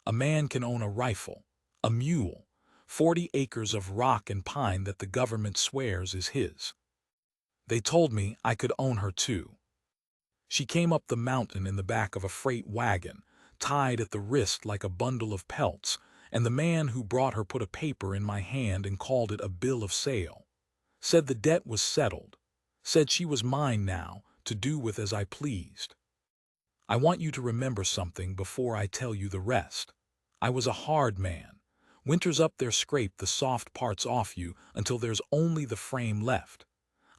A man can own a rifle, a mule, 40 acres of rock and pine that the government swears is his. They told me I could own her too. She came up the mountain in the back of a freight wagon, tied at the wrist like a bundle of pelts, and the man who brought her put a paper in my hand and called it a bill of sale. Said the debt was settled. Said she was mine now, to do with as I pleased. I want you to remember something before I tell you the rest. I was a hard man. Winters up there scrape the soft parts off you until there's only the frame left.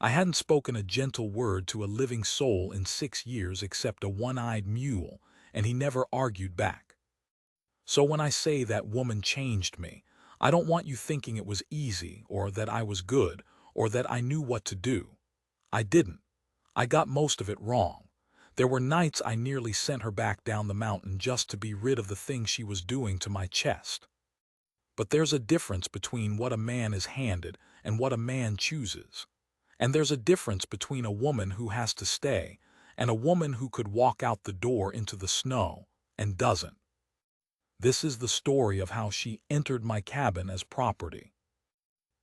I hadn't spoken a gentle word to a living soul in 6 years except a one-eyed mule, and he never argued back. So when I say that woman changed me, I don't want you thinking it was easy, or that I was good, or that I knew what to do. I didn't. I got most of it wrong. There were nights I nearly sent her back down the mountain just to be rid of the thing she was doing to my chest. But there's a difference between what a man is handed and what a man chooses. And there's a difference between a woman who has to stay and a woman who could walk out the door into the snow and doesn't. This is the story of how she entered my cabin as property.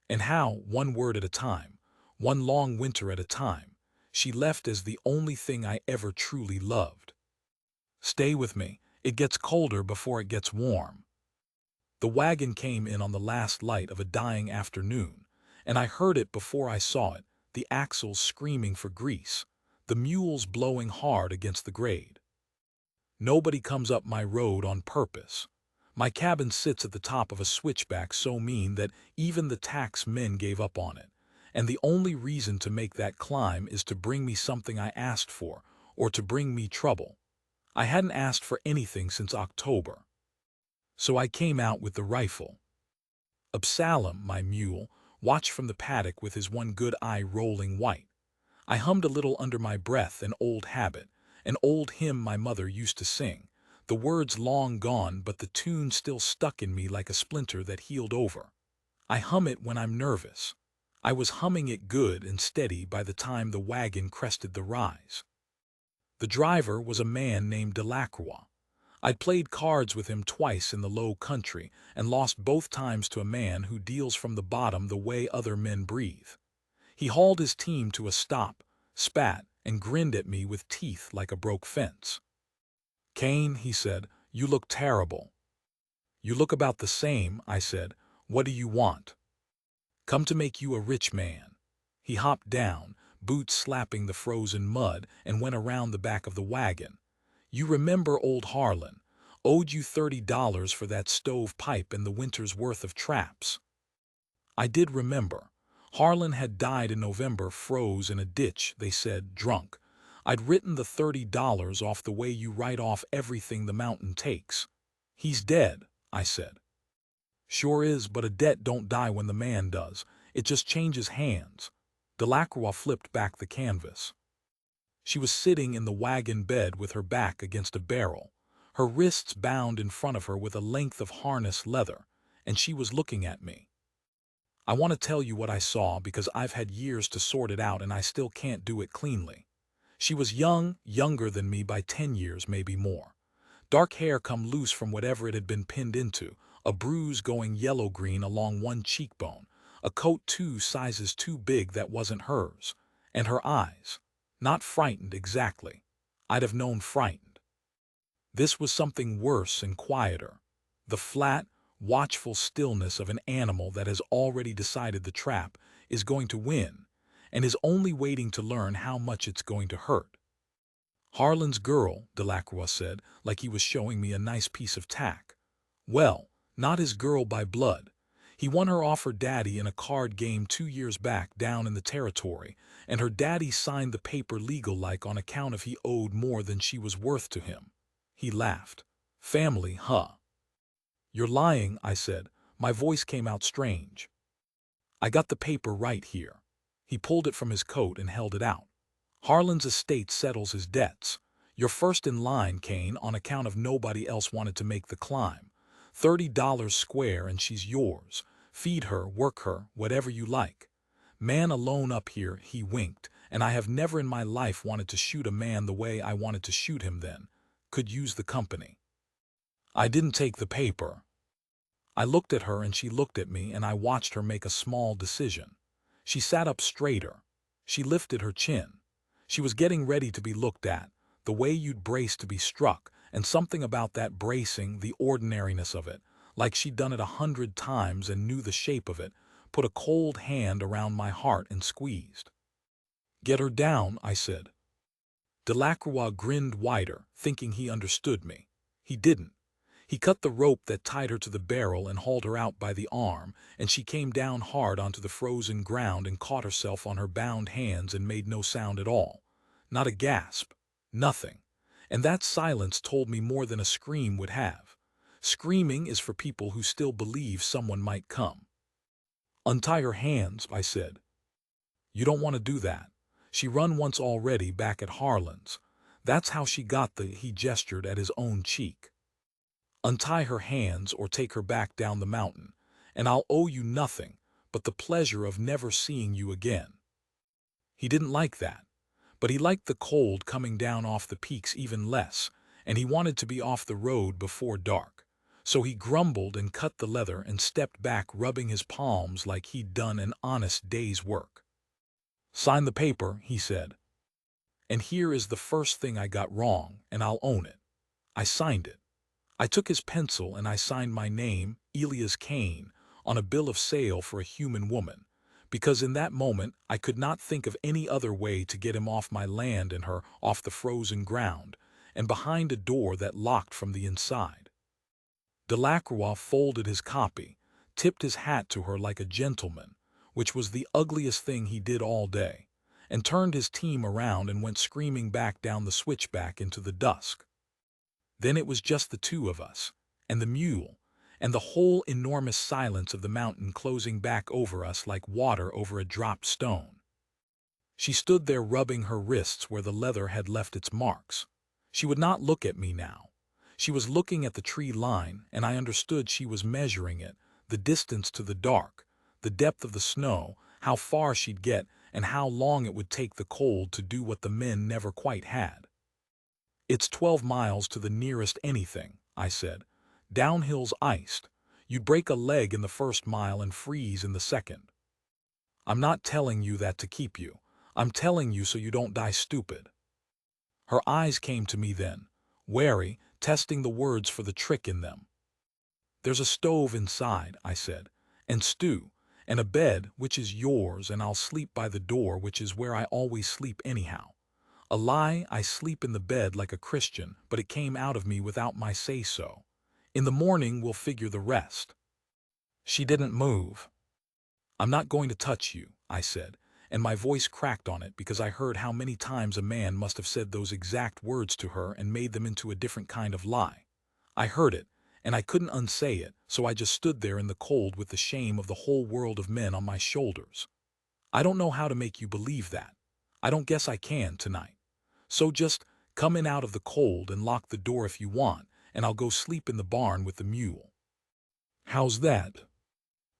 And how, one word at a time, one long winter at a time, she left as the only thing I ever truly loved. Stay with me, it gets colder before it gets warm. The wagon came in on the last light of a dying afternoon, and I heard it before I saw it, the axles screaming for grease, the mules blowing hard against the grade. Nobody comes up my road on purpose. My cabin sits at the top of a switchback so mean that even the tax men gave up on it, and the only reason to make that climb is to bring me something I asked for, or to bring me trouble. I hadn't asked for anything since October. So I came out with the rifle. Absalom, my mule, watched from the paddock with his one good eye rolling white. I hummed a little under my breath an old habit, an old hymn my mother used to sing, the words long gone but the tune still stuck in me like a splinter that healed over. I hum it when I'm nervous. I was humming it good and steady by the time the wagon crested the rise. The driver was a man named Delacroix. I'd played cards with him twice in the low country and lost both times to a man who deals from the bottom the way other men breathe. He hauled his team to a stop, spat, and grinned at me with teeth like a broke fence. "Kane," he said, "you look terrible." "You look about the same," I said. "What do you want?" "Come to make you a rich man." He hopped down, boots slapping the frozen mud, and went around the back of the wagon. "You remember old Harlan, owed you $30 for that stove pipe and the winter's worth of traps." I did remember. Harlan had died in November, froze in a ditch, they said, drunk. I'd written the $30 off the way you write off everything the mountain takes. "He's dead," I said. "Sure is, but a debt don't die when the man does. It just changes hands." Delacroix flipped back the canvas. She was sitting in the wagon bed with her back against a barrel, her wrists bound in front of her with a length of harness leather, and she was looking at me. I want to tell you what I saw because I've had years to sort it out and I still can't do it cleanly. She was young, younger than me by 10 years, maybe more. Dark hair come loose from whatever it had been pinned into, a bruise going yellow-green along one cheekbone, a coat 2 sizes too big that wasn't hers, and her eyes. Not frightened exactly. I'd have known frightened. This was something worse and quieter. The flat, watchful stillness of an animal that has already decided the trap is going to win, and is only waiting to learn how much it's going to hurt. "Harlan's girl," Delacroix said, like he was showing me a nice piece of tack. "Well, not his girl by blood. He won her off her daddy in a card game 2 years back down in the territory, and her daddy signed the paper legal-like on account of he owed more than she was worth to him." He laughed. "Family, huh?" "You're lying," I said. My voice came out strange. "I got the paper right here." He pulled it from his coat and held it out. "Harlan's estate settles his debts. You're first in line, Kane, on account of nobody else wanted to make the climb. $30 square and she's yours. Feed her, work her, whatever you like. Man alone up here," he winked, "and I have never in my life wanted to shoot a man the way I wanted to shoot him then. Could use the company." I didn't take the paper. I looked at her and she looked at me, and I watched her make a small decision. She sat up straighter. She lifted her chin. She was getting ready to be looked at, the way you'd brace to be struck, and something about that bracing, the ordinariness of it, like she'd done it 100 times and knew the shape of it, put a cold hand around my heart and squeezed. "Get her down," I said. Delacroix grinned wider, thinking he understood me. He didn't. He cut the rope that tied her to the barrel and hauled her out by the arm, and she came down hard onto the frozen ground and caught herself on her bound hands and made no sound at all. Not a gasp. Nothing. And that silence told me more than a scream would have. Screaming is for people who still believe someone might come. "Untie her hands," I said. "You don't want to do that. She run once already back at Harlan's. That's how she got the—" he gestured at his own cheek. "Untie her hands or take her back down the mountain, and I'll owe you nothing but the pleasure of never seeing you again." He didn't like that, but he liked the cold coming down off the peaks even less, and he wanted to be off the road before dark. So he grumbled and cut the leather and stepped back, rubbing his palms like he'd done an honest day's work. "Sign the paper," he said. And here is the first thing I got wrong, and I'll own it. I signed it. I took his pencil and I signed my name, Elias Kane, on a bill of sale for a human woman, because in that moment I could not think of any other way to get him off my land and her off the frozen ground, and behind a door that locked from the inside. Delacroix folded his copy, tipped his hat to her like a gentleman, which was the ugliest thing he did all day, and turned his team around and went screaming back down the switchback into the dusk. Then it was just the two of us, and the mule, and the whole enormous silence of the mountain closing back over us like water over a dropped stone. She stood there rubbing her wrists where the leather had left its marks. She would not look at me now. She was looking at the tree line, and I understood she was measuring it, the distance to the dark, the depth of the snow, how far she'd get, and how long it would take the cold to do what the men never quite had. "It's 12 miles to the nearest anything," I said. "Downhill's iced. You'd break a leg in the first mile and freeze in the second. I'm not telling you that to keep you. I'm telling you so you don't die stupid." Her eyes came to me then, wary, testing the words for the trick in them. "There's a stove inside," I said, "and stew, and a bed, which is yours, and I'll sleep by the door, which is where I always sleep anyhow. A lie, I sleep in the bed like a Christian, but it came out of me without my say-so. In the morning we'll figure the rest." She didn't move. "I'm not going to touch you," I said, and my voice cracked on it because I heard how many times a man must have said those exact words to her and made them into a different kind of lie. I heard it, and I couldn't unsay it, so I just stood there in the cold with the shame of the whole world of men on my shoulders. I don't know how to make you believe that. I don't guess I can tonight. So just come in out of the cold and lock the door if you want, and I'll go sleep in the barn with the mule. How's that?"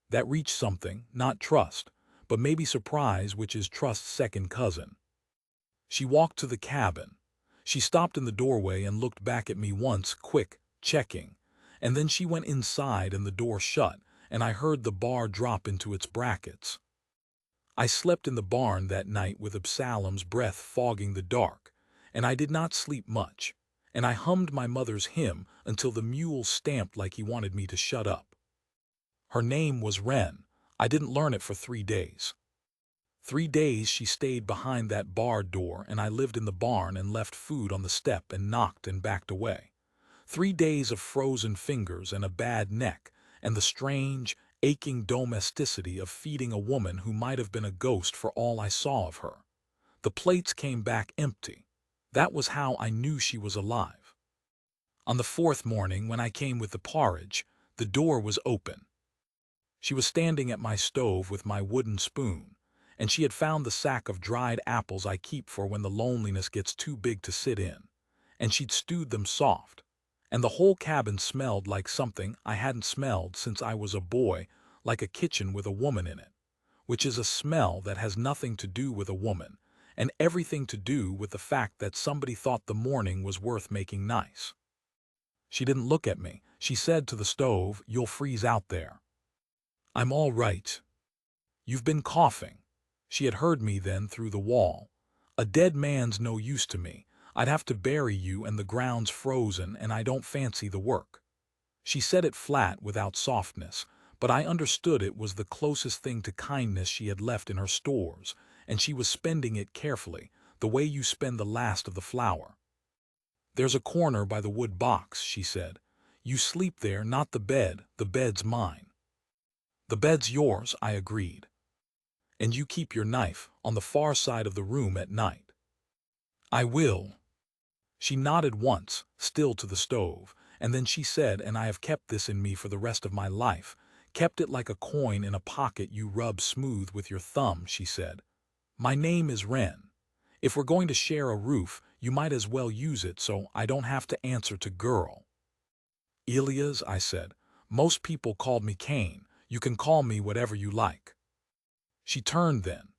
That reached something, not trust, but maybe surprise, which is trust's second cousin. She walked to the cabin. She stopped in the doorway and looked back at me once, quick, checking, and then she went inside and the door shut, and I heard the bar drop into its brackets. I slept in the barn that night with Absalom's breath fogging the dark, and I did not sleep much, and I hummed my mother's hymn until the mule stamped like he wanted me to shut up. Her name was Wren. I didn't learn it for 3 days. 3 days she stayed behind that barred door, and I lived in the barn and left food on the step and knocked and backed away. 3 days of frozen fingers and a bad neck, and the strange, aching domesticity of feeding a woman who might have been a ghost for all I saw of her. The plates came back empty. That was how I knew she was alive. On the 4th morning, when I came with the porridge, the door was open. She was standing at my stove with my wooden spoon, and she had found the sack of dried apples I keep for when the loneliness gets too big to sit in, and she'd stewed them soft. And the whole cabin smelled like something I hadn't smelled since I was a boy, like a kitchen with a woman in it, which is a smell that has nothing to do with a woman, and everything to do with the fact that somebody thought the morning was worth making nice. She didn't look at me. She said to the stove, "You'll freeze out there." "I'm all right. You've been coughing." She had heard me then through the wall. "A dead man's no use to me. I'd have to bury you and the ground's frozen and I don't fancy the work." She said it flat without softness, but I understood it was the closest thing to kindness she had left in her stores, and she was spending it carefully, the way you spend the last of the flour. "There's a corner by the wood box," she said. "You sleep there, not the bed's mine." "The bed's yours," I agreed. "And you keep your knife on the far side of the room at night." "I will." She nodded once, still to the stove, and then she said, "And I have kept this in me for the rest of my life, kept it like a coin in a pocket you rub smooth with your thumb," she said. "My name is Wren. If we're going to share a roof, you might as well use it so I don't have to answer to girl." "Elias," I said. "Most people called me Cain. You can call me whatever you like." She turned then,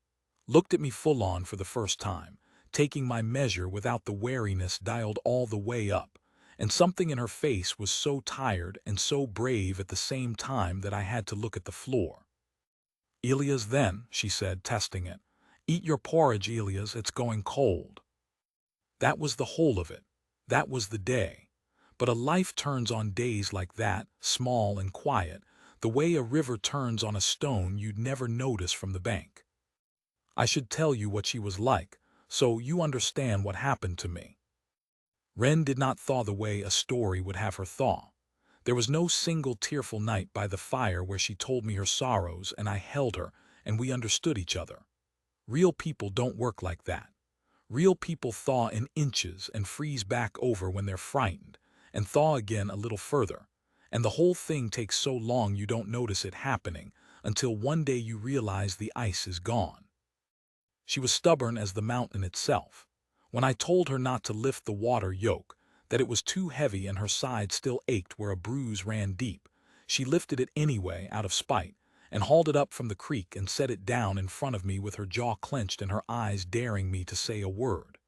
looked at me full on for the first time, taking my measure without the wariness dialed all the way up, and something in her face was so tired and so brave at the same time that I had to look at the floor. "Elias then," she said, testing it. "Eat your porridge, Elias, it's going cold." That was the whole of it. That was the day. But a life turns on days like that, small and quiet, the way a river turns on a stone you'd never notice from the bank. I should tell you what she was like, so you understand what happened to me. Wren did not thaw the way a story would have her thaw. There was no single tearful night by the fire where she told me her sorrows and I held her and we understood each other. Real people don't work like that. Real people thaw in inches and freeze back over when they're frightened, and thaw again a little further. And the whole thing takes so long you don't notice it happening until one day you realize the ice is gone. She was stubborn as the mountain itself. When I told her not to lift the water yoke, that it was too heavy and her side still ached where a bruise ran deep, she lifted it anyway out of spite, and hauled it up from the creek and set it down in front of me with her jaw clenched and her eyes daring me to say a word.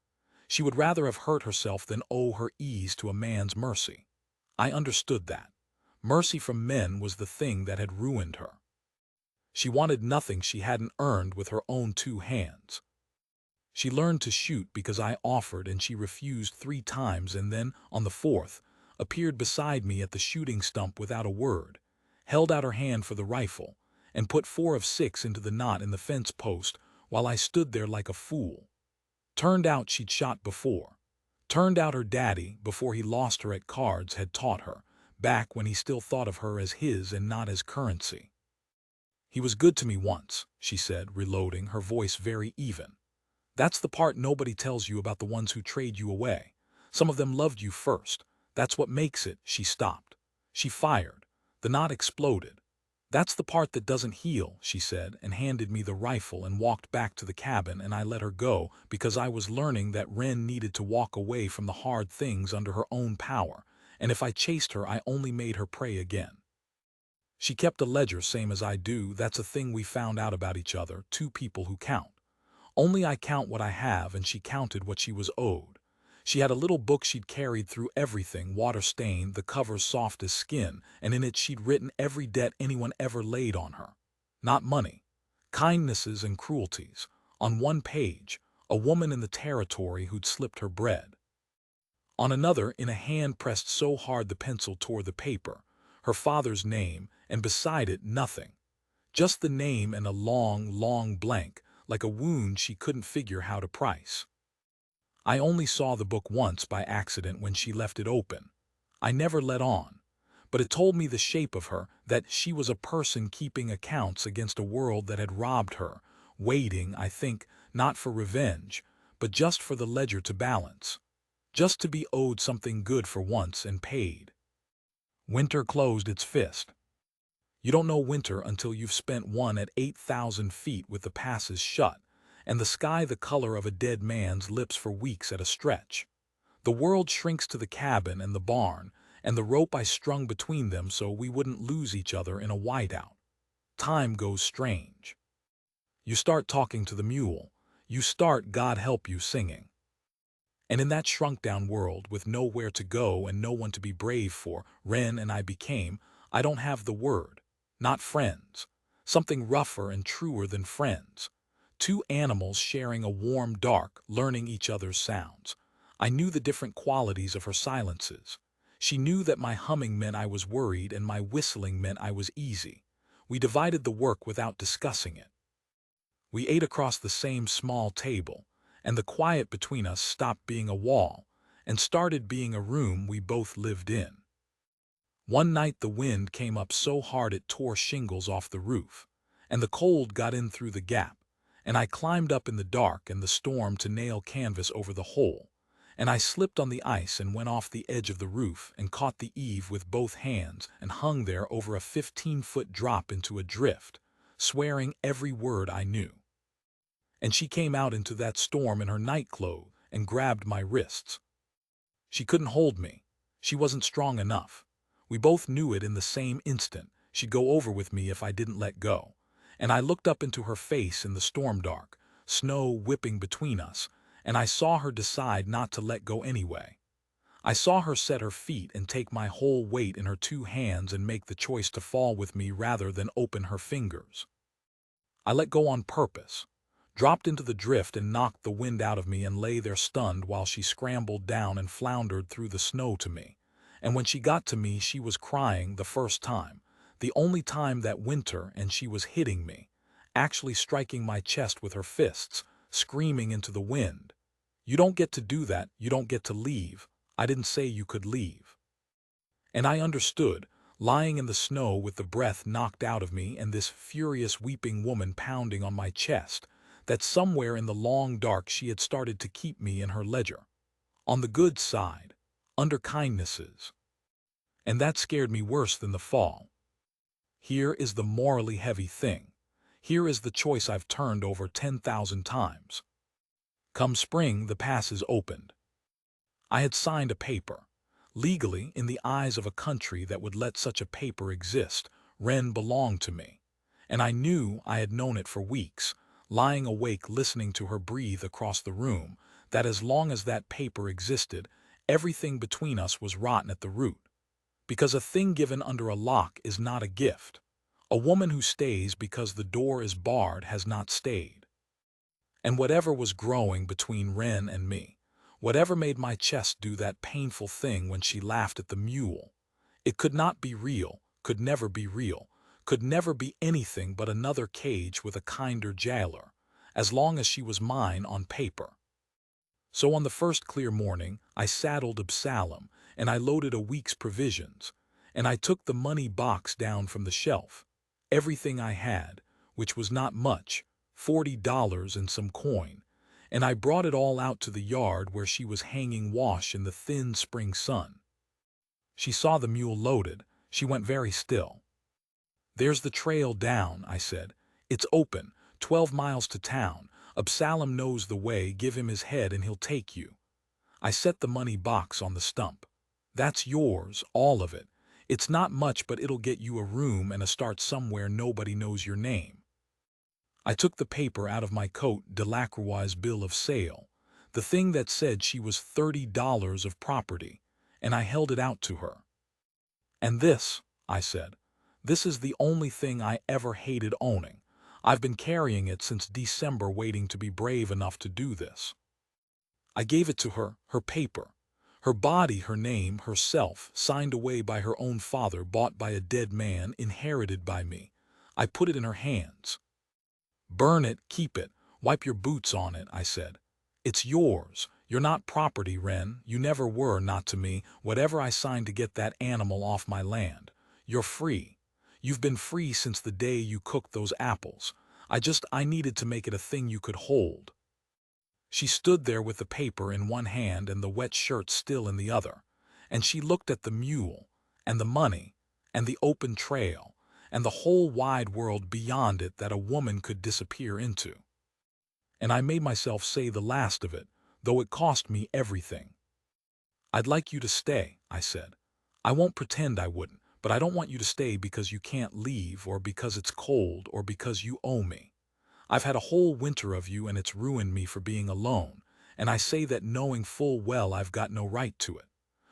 She would rather have hurt herself than owe her ease to a man's mercy. I understood that. Mercy from men was the thing that had ruined her. She wanted nothing she hadn't earned with her own 2 hands. She learned to shoot because I offered and she refused 3 times and then, on the 4th, appeared beside me at the shooting stump without a word, held out her hand for the rifle, and put 4 of 6 into the knot in the fence post while I stood there like a fool. Turned out she'd shot before. Turned out her daddy, before he lost her at cards, had taught her, back when he still thought of her as his and not as currency. "He was good to me once," she said, reloading, her voice very even. "That's the part nobody tells you about the ones who trade you away. Some of them loved you first. That's what makes it." She stopped. She fired. The knot exploded. "That's the part that doesn't heal," she said, and handed me the rifle and walked back to the cabin, and I let her go because I was learning that Wren needed to walk away from the hard things under her own power, and if I chased her I only made her pray again. She kept a ledger same as I do. That's a thing we found out about each other, 2 people who count. Only I count what I have and she counted what she was owed. She had a little book she'd carried through everything, water-stained, the cover soft as skin, and in it she'd written every debt anyone ever laid on her. Not money. Kindnesses and cruelties. On one page, a woman in the territory who'd slipped her bread. On another, in a hand pressed so hard the pencil tore the paper, her father's name, and beside it nothing. Just the name and a long, long blank, like a wound she couldn't figure how to price. I only saw the book once by accident when she left it open. I never let on. But it told me the shape of her, that she was a person keeping accounts against a world that had robbed her, waiting, I think, not for revenge, but just for the ledger to balance. Just to be owed something good for once and paid. Winter closed its fist. You don't know winter until you've spent one at 8,000 feet with the passes shut, and the sky the color of a dead man's lips for weeks at a stretch. The world shrinks to the cabin and the barn, and the rope I strung between them so we wouldn't lose each other in a whiteout. Time goes strange. You start talking to the mule. You start God Help You singing. And in that shrunk-down world, with nowhere to go and no one to be brave for, Ren and I became, I don't have the word, not friends. Something rougher and truer than friends. Two animals sharing a warm dark, learning each other's sounds. I knew the different qualities of her silences. She knew that my humming meant I was worried and my whistling meant I was easy. We divided the work without discussing it. We ate across the same small table, and the quiet between us stopped being a wall and started being a room we both lived in. One night the wind came up so hard it tore shingles off the roof, and the cold got in through the gap, and I climbed up in the dark and the storm to nail canvas over the hole, and I slipped on the ice and went off the edge of the roof and caught the eave with both hands and hung there over a 15-foot drop into a drift, swearing every word I knew. And she came out into that storm in her nightclothes and grabbed my wrists. She couldn't hold me. She wasn't strong enough. We both knew it in the same instant. She'd go over with me if I didn't let go. And I looked up into her face in the storm dark, snow whipping between us, and I saw her decide not to let go anyway. I saw her set her feet and take my whole weight in her two hands and make the choice to fall with me rather than open her fingers. I let go on purpose, dropped into the drift and knocked the wind out of me and lay there stunned while she scrambled down and floundered through the snow to me. And when she got to me, she was crying the first time, the only time that winter, and she was hitting me, actually striking my chest with her fists, screaming into the wind. "You don't get to do that, you don't get to leave. I didn't say you could leave." And I understood, lying in the snow with the breath knocked out of me and this furious weeping woman pounding on my chest, that somewhere in the long dark she had started to keep me in her ledger. On the good side, under kindnesses. And that scared me worse than the fall. Here is the morally heavy thing. Here is the choice I've turned over 10,000 times. Come spring, the passes opened. I had signed a paper. Legally, in the eyes of a country that would let such a paper exist, Ren belonged to me. And I knew I had known it for weeks, lying awake listening to her breathe across the room, that as long as that paper existed, everything between us was rotten at the root. Because a thing given under a lock is not a gift. A woman who stays because the door is barred has not stayed. And whatever was growing between Ren and me, whatever made my chest do that painful thing when she laughed at the mule, it could not be real, could never be real, could never be anything but another cage with a kinder jailer, as long as she was mine on paper. So on the first clear morning, I saddled Absalom, and I loaded a week's provisions, and I took the money box down from the shelf, everything I had, which was not much, $40 and some coin, and I brought it all out to the yard where she was hanging wash in the thin spring sun. She saw the mule loaded. She went very still. "There's the trail down," I said. "It's open, 12 miles to town. Absalom knows the way, give him his head and he'll take you." I set the money box on the stump. "That's yours, all of it. It's not much, but it'll get you a room and a start somewhere nobody knows your name." I took the paper out of my coat, Delacroix's bill of sale, the thing that said she was $30 of property, and I held it out to her. "And this," I said, "this is the only thing I ever hated owning. I've been carrying it since December, waiting to be brave enough to do this." I gave it to her, her paper. Her body, her name, herself, signed away by her own father, bought by a dead man, inherited by me. I put it in her hands. "Burn it, keep it, wipe your boots on it," I said. "It's yours. You're not property, Ren. You never were, not to me, whatever I signed to get that animal off my land. You're free. You've been free since the day you cooked those apples. I needed to make it a thing you could hold." She stood there with the paper in one hand and the wet shirt still in the other, and she looked at the mule, and the money, and the open trail, and the whole wide world beyond it that a woman could disappear into. And I made myself say the last of it, though it cost me everything. "I'd like you to stay," I said. "I won't pretend I wouldn't, but I don't want you to stay because you can't leave, or because it's cold, or because you owe me. I've had a whole winter of you and it's ruined me for being alone, and I say that knowing full well I've got no right to it.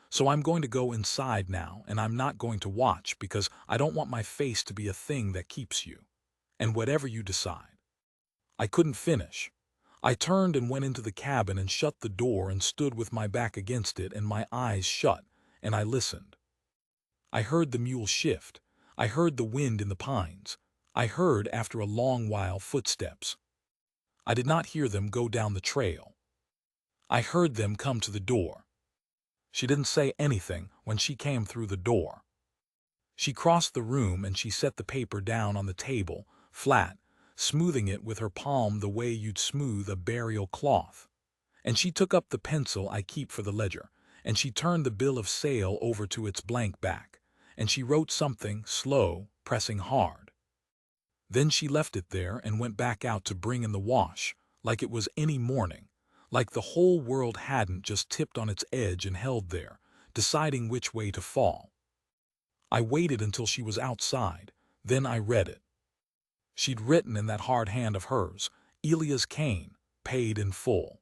So I'm going to go inside now, and I'm not going to watch because I don't want my face to be a thing that keeps you. And whatever you decide." I couldn't finish. I turned and went into the cabin and shut the door and stood with my back against it and my eyes shut, and I listened. I heard the mule shift. I heard the wind in the pines. I heard, after a long while, footsteps. I did not hear them go down the trail. I heard them come to the door. She didn't say anything when she came through the door. She crossed the room and she set the paper down on the table, flat, smoothing it with her palm the way you'd smooth a burial cloth. And she took up the pencil I keep for the ledger, and she turned the bill of sale over to its blank back, and she wrote something, slow, pressing hard. Then she left it there and went back out to bring in the wash, like it was any morning, like the whole world hadn't just tipped on its edge and held there, deciding which way to fall. I waited until she was outside, then I read it. She'd written in that hard hand of hers, "Elias Kane, paid in full."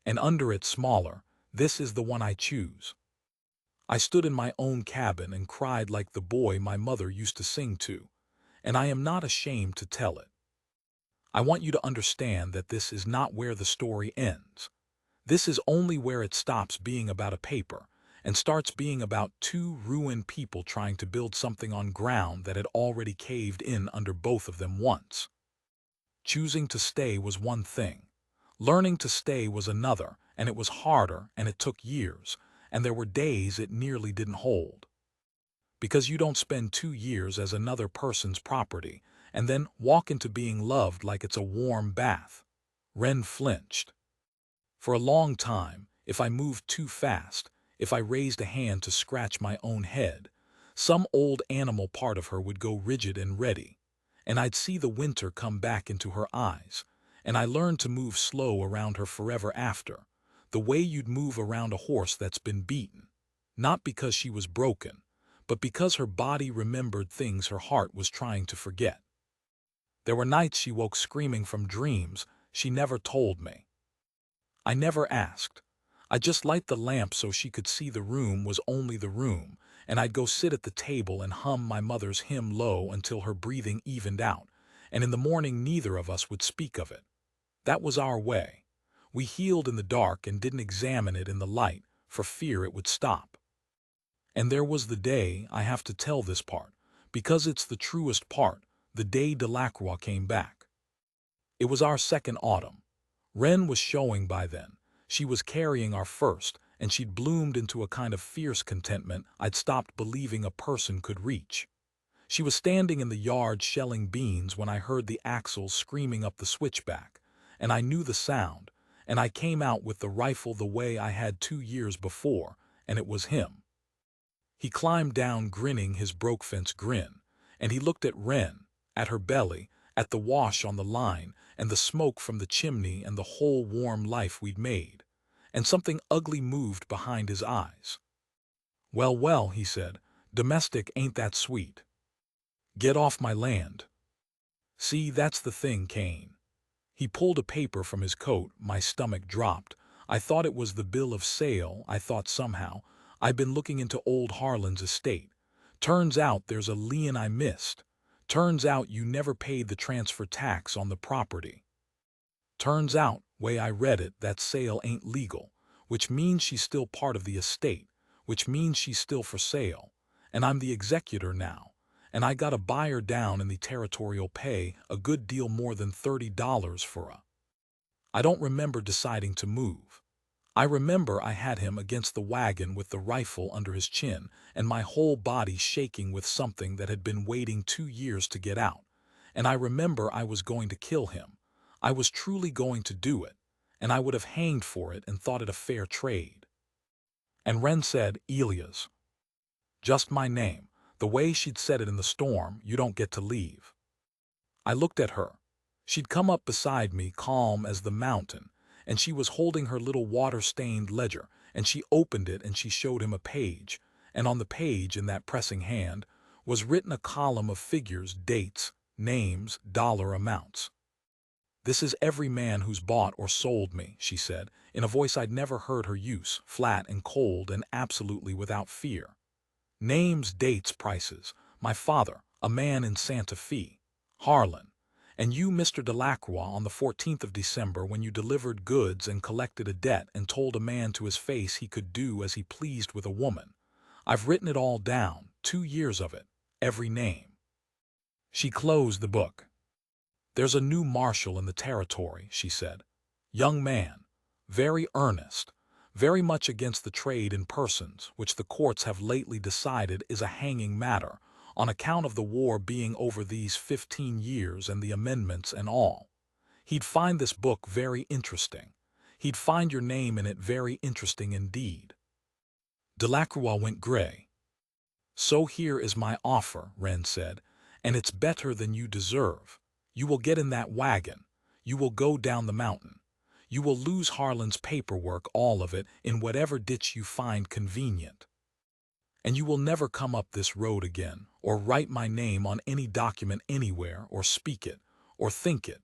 And under it, smaller, "This is the one I choose." I stood in my own cabin and cried like the boy my mother used to sing to, and I am not ashamed to tell it. I want you to understand that this is not where the story ends. This is only where it stops being about a paper and starts being about two ruined people trying to build something on ground that had already caved in under both of them once. Choosing to stay was one thing. Learning to stay was another, and it was harder, and it took years, and there were days it nearly didn't hold. Because you don't spend 2 years as another person's property and then walk into being loved like it's a warm bath. Wren flinched. For a long time, if I moved too fast, if I raised a hand to scratch my own head, some old animal part of her would go rigid and ready, and I'd see the winter come back into her eyes, and I learned to move slow around her forever after, the way you'd move around a horse that's been beaten, not because she was broken, but because her body remembered things her heart was trying to forget. There were nights she woke screaming from dreams she never told me. I never asked. I'd just light the lamp so she could see the room was only the room, and I'd go sit at the table and hum my mother's hymn low until her breathing evened out, and in the morning neither of us would speak of it. That was our way. We healed in the dark and didn't examine it in the light, for fear it would stop. And there was the day, I have to tell this part, because it's the truest part, the day Delacroix came back. It was our second autumn. Wren was showing by then. She was carrying our first, and she'd bloomed into a kind of fierce contentment I'd stopped believing a person could reach. She was standing in the yard shelling beans when I heard the axles screaming up the switchback, and I knew the sound, and I came out with the rifle the way I had 2 years before, and it was him. He climbed down grinning his broke-fence grin, and he looked at Wren, at her belly, at the wash on the line, and the smoke from the chimney and the whole warm life we'd made, and something ugly moved behind his eyes. "Well, well," he said, "domestic ain't that sweet. Get off my land." See, that's the thing, Kane. He pulled a paper from his coat, my stomach dropped. I thought it was the bill of sale, I thought somehow. I've been looking into old Harlan's estate. Turns out there's a lien I missed. Turns out you never paid the transfer tax on the property. Turns out, way I read it, that sale ain't legal, which means she's still part of the estate, which means she's still for sale, and I'm the executor now, and I got a buyer down in the territorial pay a good deal more than $30 for a. I don't remember deciding to move. I remember I had him against the wagon with the rifle under his chin and my whole body shaking with something that had been waiting 2 years to get out, and I remember I was going to kill him. I was truly going to do it, and I would have hanged for it and thought it a fair trade. And Wren said, "Elias." Just my name, the way she'd said it in the storm, "You don't get to leave." I looked at her. She'd come up beside me, calm as the mountain, and she was holding her little water-stained ledger, and she opened it and she showed him a page, and on the page, in that pressing hand, was written a column of figures, dates, names, dollar amounts. "This is every man who's bought or sold me," she said, in a voice I'd never heard her use, flat and cold and absolutely without fear. "Names, dates, prices. My father, a man in Santa Fe. Harlan. And you, Mr. Delacroix, on the 14th of December when you delivered goods and collected a debt and told a man to his face he could do as he pleased with a woman. I've written it all down, 2 years of it, every name." She closed the book. "There's a new marshal in the territory," she said. "Young man, very earnest, very much against the trade in persons, which the courts have lately decided is a hanging matter, on account of the war being over these 15 years and the amendments and all. He'd find this book very interesting. He'd find your name in it very interesting indeed." Delacroix went gray. "So here is my offer," Wren said, "and it's better than you deserve. You will get in that wagon. You will go down the mountain. You will lose Harlan's paperwork, all of it, in whatever ditch you find convenient. And you will never come up this road again, or write my name on any document anywhere, or speak it, or think it.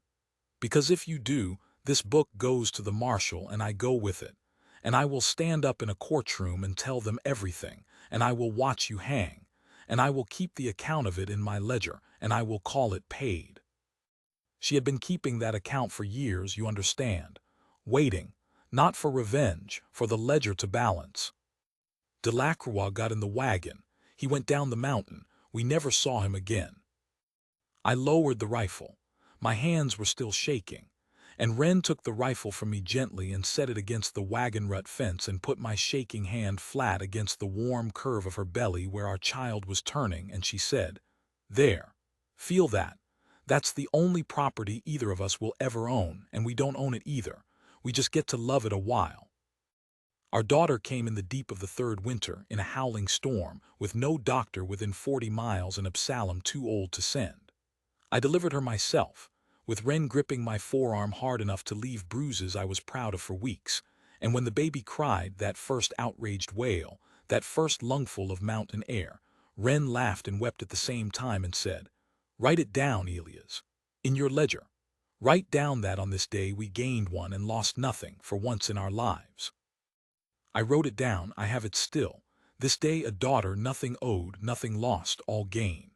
Because if you do, this book goes to the marshal and I go with it. And I will stand up in a courtroom and tell them everything, and I will watch you hang, and I will keep the account of it in my ledger, and I will call it paid." She had been keeping that account for years, you understand, waiting, not for revenge, for the ledger to balance. Delacroix got in the wagon. He went down the mountain. We never saw him again. I lowered the rifle. My hands were still shaking, and Wren took the rifle from me gently and set it against the wagon rut fence and put my shaking hand flat against the warm curve of her belly where our child was turning, and she said, "There, feel that. That's the only property either of us will ever own, and we don't own it either. We just get to love it a while." Our daughter came in the deep of the third winter, in a howling storm, with no doctor within 40 miles and Absalom too old to send. I delivered her myself, with Wren gripping my forearm hard enough to leave bruises I was proud of for weeks, and when the baby cried, that first outraged wail, that first lungful of mountain air, Wren laughed and wept at the same time and said, "Write it down, Elias, in your ledger. Write down that on this day we gained one and lost nothing for once in our lives." I wrote it down. I have it still. This day a daughter, nothing owed, nothing lost, all gain.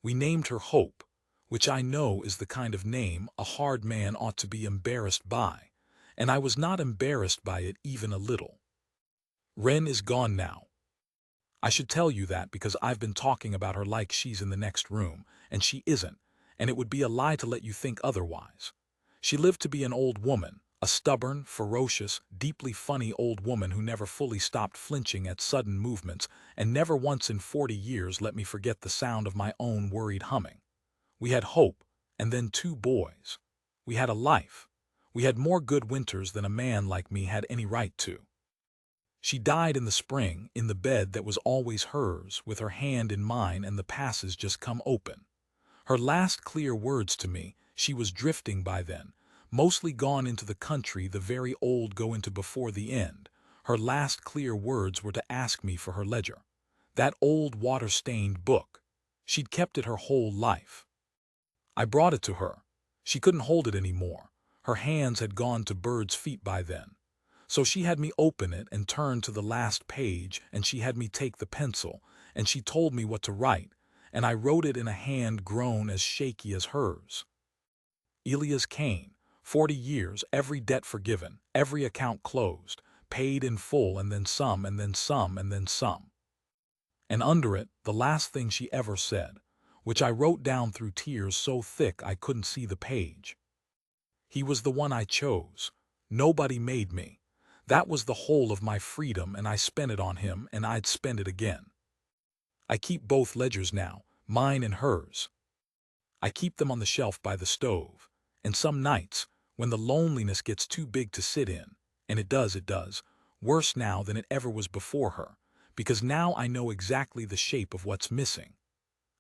We named her Hope, which I know is the kind of name a hard man ought to be embarrassed by, and I was not embarrassed by it even a little. Wren is gone now. I should tell you that because I've been talking about her like she's in the next room, and she isn't, and it would be a lie to let you think otherwise. She lived to be an old woman, a stubborn, ferocious, deeply funny old woman who never fully stopped flinching at sudden movements, and never once in 40 years let me forget the sound of my own worried humming. We had hope, and then 2 boys. We had a life. We had more good winters than a man like me had any right to. She died in the spring, in the bed that was always hers, with her hand in mine and the passes just come open. Her last clear words to me, she was drifting by then, mostly gone into the country the very old go into before the end. Her last clear words were to ask me for her ledger. That old water-stained book. She'd kept it her whole life. I brought it to her. She couldn't hold it any more. Her hands had gone to birds' feet by then. So she had me open it and turn to the last page, and she had me take the pencil, and she told me what to write, and I wrote it in a hand grown as shaky as hers. Elias Kane, 40 years, every debt forgiven, every account closed, paid in full, and then some, and then some, and then some. And under it, the last thing she ever said, which I wrote down through tears so thick I couldn't see the page. He was the one I chose. Nobody made me. That was the whole of my freedom, and I spent it on him, and I'd spend it again. I keep both ledgers now, mine and hers. I keep them on the shelf by the stove, and some nights, when the loneliness gets too big to sit in, and it does, worse now than it ever was before her, because now I know exactly the shape of what's missing.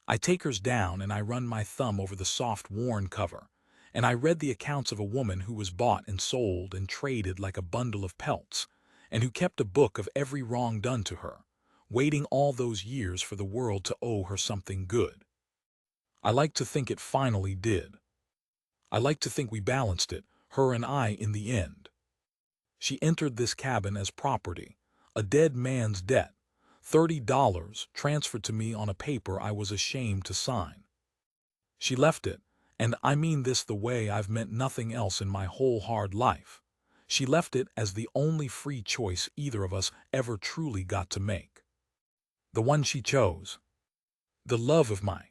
I take hers down and I run my thumb over the soft, worn cover, and I read the accounts of a woman who was bought and sold and traded like a bundle of pelts, and who kept a book of every wrong done to her, waiting all those years for the world to owe her something good. I like to think it finally did. I like to think we balanced it, her and I, in the end. She entered this cabin as property, a dead man's debt, $30 transferred to me on a paper I was ashamed to sign. She left it, and I mean this the way I've meant nothing else in my whole hard life. She left it as the only free choice either of us ever truly got to make. The one she chose. The love of my